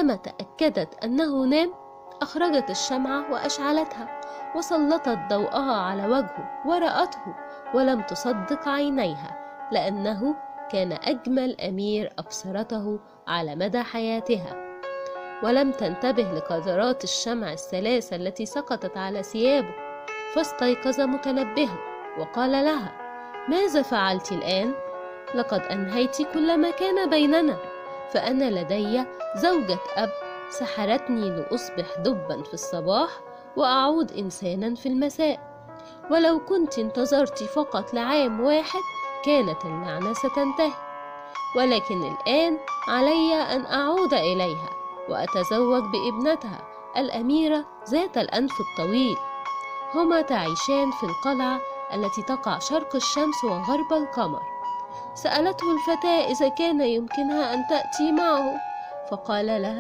وعندما تأكدت أنه نام أخرجت الشمعة وأشعلتها وسلطت ضوءها على وجهه ورأته، ولم تصدق عينيها، لأنه كان أجمل أمير أبصرته على مدى حياتها. ولم تنتبه لقذرات الشمع الثلاثة التي سقطت على ثيابه، فاستيقظ متنبها وقال لها: ماذا فعلت الآن؟ لقد أنهيت كل ما كان بيننا، فأنا لدي زوجة أب سحرتني لأصبح دبا في الصباح وأعود إنسانا في المساء، ولو كنت انتظرت فقط لعام واحد كانت اللعنة ستنتهي، ولكن الآن علي أن أعود إليها وأتزوج بابنتها الأميرة ذات الأنف الطويل. هما تعيشان في القلعة التي تقع شرق الشمس وغرب القمر. سألته الفتاة إذا كان يمكنها أن تأتي معه، فقال لها: